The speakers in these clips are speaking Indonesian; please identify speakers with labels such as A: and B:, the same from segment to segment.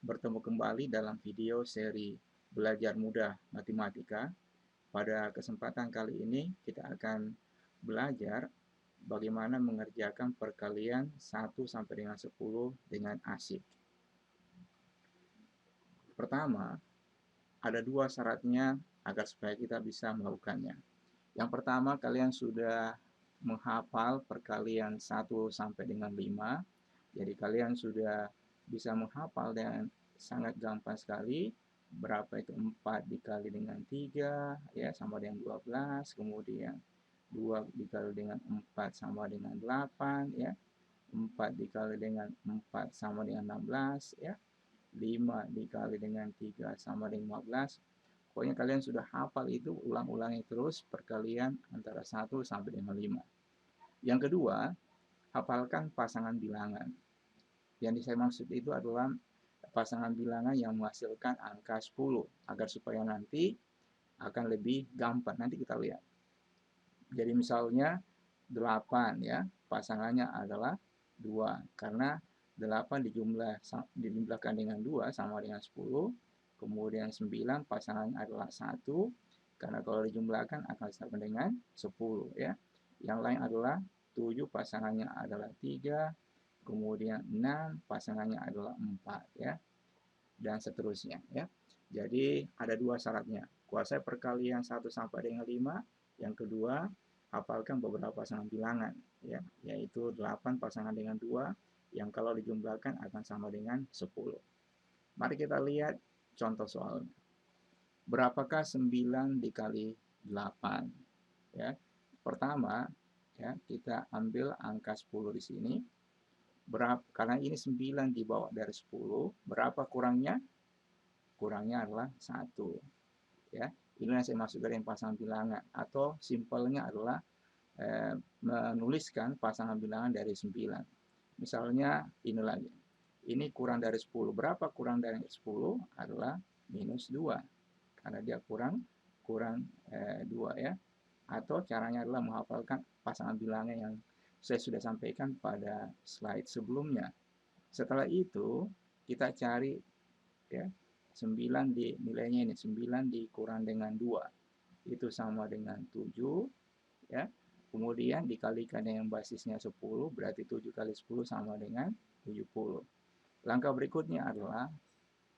A: bertemu kembali dalam video seri Belajar Mudah Matematika. Pada kesempatan kali ini kita akan belajar bagaimana mengerjakan perkalian 1 sampai dengan 10 dengan asyik. Pertama, ada dua syaratnya agar supaya kita bisa melakukannya. Yang pertama, kalian sudah menghafal perkalian 1 sampai dengan 5. Jadi kalian sudah bisa menghafal dengan sangat gampang sekali. Berapa itu 4 dikali dengan 3 ya sama dengan 12, kemudian 2 dikali dengan 4 sama dengan 8 ya. 4 dikali dengan 4 sama dengan 16 ya. 5 dikali dengan 3 sama dengan 15. Pokoknya kalian sudah hafal itu, ulang-ulangi terus perkalian antara 1 sampai dengan 5. Yang kedua, hafalkan pasangan bilangan. Yang saya maksud itu adalah pasangan bilangan yang menghasilkan angka 10, agar supaya nanti akan lebih gampang. Nanti kita lihat. Jadi misalnya 8 ya, pasangannya adalah 2. Karena 8 dijumlahkan dengan 2 sama dengan 10. Kemudian 9 pasangannya adalah 1. Karena kalau dijumlahkan akan sama dengan 10 ya. Yang lain adalah 7 pasangannya adalah 3. Kemudian 6 pasangannya adalah 4 ya. Dan seterusnya ya. Jadi ada dua syaratnya. Kuasai perkalian 1 sampai dengan 5. Yang kedua, hafalkan beberapa pasangan bilangan ya, yaitu 8 pasangan dengan 2 yang kalau dijumlahkan akan sama dengan 10. Mari kita lihat contoh soalnya. Berapakah 9 dikali 8? Ya. Pertama, ya, kita ambil angka 10 di sini. Karena ini 9 dibawa dari 10, berapa kurangnya? Kurangnya adalah 1. Ya. Ini yang saya maksud dengan pasangan bilangan, atau simpelnya adalah menuliskan pasangan bilangan dari 9. Misalnya ini lagi. Ini kurang dari 10. Berapa kurang dari 10? Adalah minus 2. Karena dia kurang 2 ya. Atau caranya adalah menghafalkan pasangan bilangan yang saya sudah sampaikan pada slide sebelumnya. Setelah itu kita cari ya 9 di nilainya ini, 9 dikurang dengan 2. Itu sama dengan 7 ya. Kemudian dikalikan dengan basisnya 10, berarti 7 kali 10 sama dengan 70. Langkah berikutnya adalah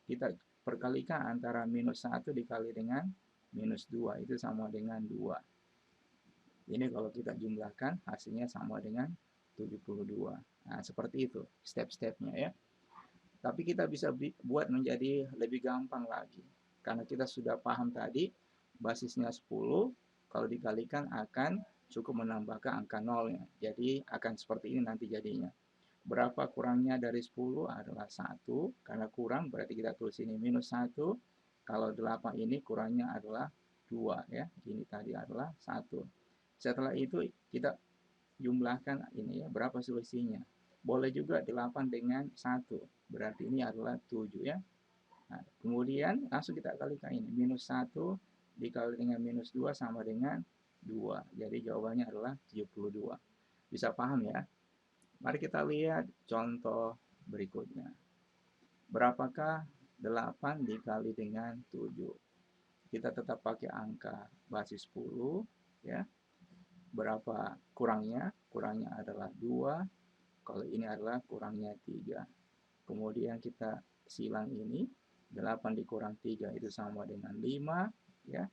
A: kita perkalikan antara minus 1 dikali dengan minus 2, itu sama dengan 2. Ini kalau kita jumlahkan hasilnya sama dengan 72. Nah, seperti itu step-stepnya ya. Tapi kita bisa buat menjadi lebih gampang lagi. Karena kita sudah paham tadi, basisnya 10, kalau dikalikan akan cukup menambahkan angka nolnya. Jadi akan seperti ini nanti jadinya. Berapa kurangnya dari 10 adalah 1. Karena kurang berarti kita tulis ini minus 1. Kalau 8 ini kurangnya adalah 2 ya. Ini tadi adalah 1. Setelah itu kita jumlahkan ini ya, berapa selisihnya. Boleh juga 8 dengan 1. Berarti ini adalah 7 ya. Nah, kemudian langsung kita kalikan ini. Minus 1 dikali dengan minus 2 sama dengan 2. Jadi jawabannya adalah 72. Bisa paham ya? Mari kita lihat contoh berikutnya. Berapakah 8 dikali dengan 7? Kita tetap pakai angka basis 10 ya. Berapa kurangnya? Kurangnya adalah 2. Kalau ini adalah kurangnya 3. Kemudian kita silang ini. 8 dikurang 3 itu sama dengan 5 ya.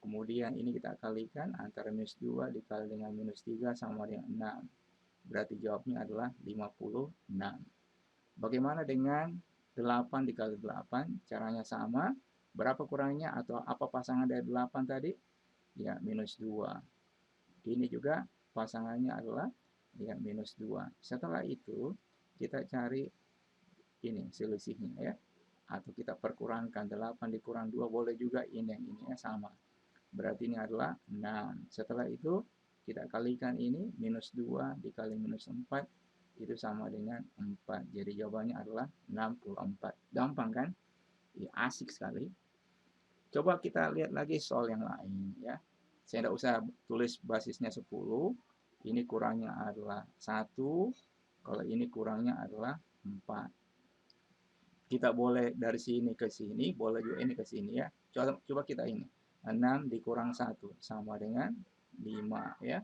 A: Kemudian ini kita kalikan antara minus 2 dikali dengan minus 3 sama dengan 6. Berarti jawabnya adalah 56. Bagaimana dengan 8 dikali 8? Caranya sama. Berapa kurangnya atau apa pasangan dari 8 tadi? Ya, minus 2. Ini juga pasangannya adalah ya minus 2. Setelah itu kita cari ini selisihnya ya. Atau kita perkurangkan 8 dikurang 2, boleh juga ini yang ini ya sama. Berarti ini adalah 6. Setelah itu kita kalikan ini minus 2 dikali minus 4 itu sama dengan 4. Jadi jawabannya adalah 64. Gampang kan? Ya, asik sekali. Coba kita lihat lagi soal yang lain ya. Saya tidak usah tulis basisnya 10. Ini kurangnya adalah 1. Kalau ini kurangnya adalah 4. Kita boleh dari sini ke sini, boleh juga ini ke sini ya. Coba kita ini. 6 dikurang 1 sama dengan 5 ya.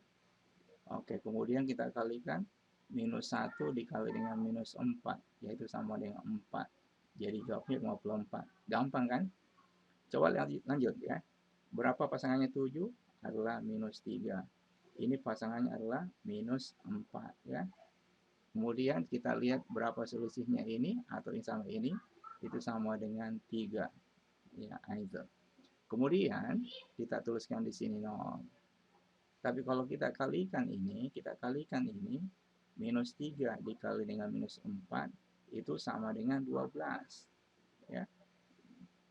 A: Oke, kemudian kita kalikan minus 1 dikali dengan minus 4, yaitu sama dengan 4. Jadi jawabnya 54. Gampang kan? Coba lanjut ya. Berapa pasangannya 7? Adalah minus 3. Ini pasangannya adalah minus 4 ya. Kemudian kita lihat berapa selisihnya ini atau ini sama ini, itu sama dengan 3. Ya, itu. Kemudian kita tuliskan di sini 0. Tapi kalau kita kalikan ini, minus 3 dikali dengan minus 4, itu sama dengan 12. Ya.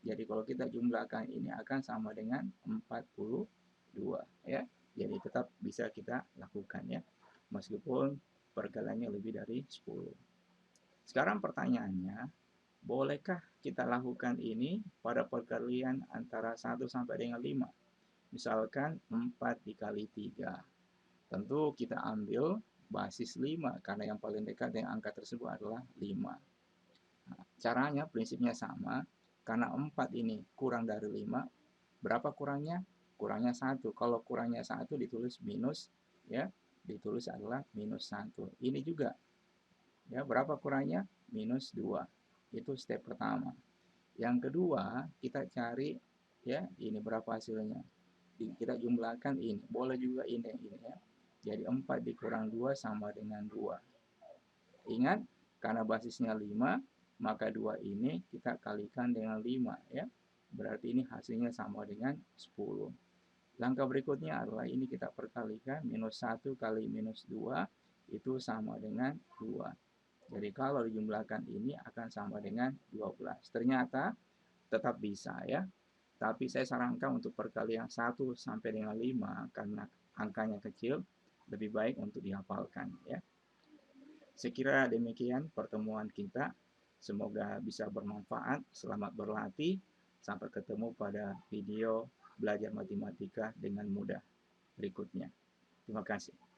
A: Jadi kalau kita jumlahkan ini akan sama dengan 42. Ya. Jadi tetap bisa kita lakukan ya. Meskipun perkaliannya lebih dari 10. Sekarang pertanyaannya, bolehkah kita lakukan ini pada perkalian antara 1 sampai dengan 5? Misalkan 4 dikali 3. Tentu kita ambil basis 5 karena yang paling dekat dengan angka tersebut adalah 5. Nah, caranya prinsipnya sama. Karena 4 ini kurang dari 5, berapa kurangnya? Kurangnya 1. Kalau kurangnya 1 ditulis minus ya, ditulis adalah minus 1. Ini juga ya, berapa kurangnya? Minus 2. Itu step pertama. Yang kedua, kita cari ya, ini berapa hasilnya. Kita jumlahkan ini. Boleh juga ini ya. Jadi 4 dikurang 2 sama dengan 2. Ingat, karena basisnya 5, maka 2 ini kita kalikan dengan 5 ya. Berarti ini hasilnya sama dengan 10. Langkah berikutnya adalah ini kita perkalikan, minus 1 kali minus 2 itu sama dengan 2. Jadi kalau dijumlahkan ini akan sama dengan 12. Ternyata tetap bisa ya. Tapi saya sarankan untuk perkalian 1 sampai dengan 5 karena angkanya kecil, lebih baik untuk dihafalkan ya. Sekira demikian pertemuan kita. Semoga bisa bermanfaat. Selamat berlatih. Sampai ketemu pada video belajar matematika dengan mudah berikutnya. Terima kasih.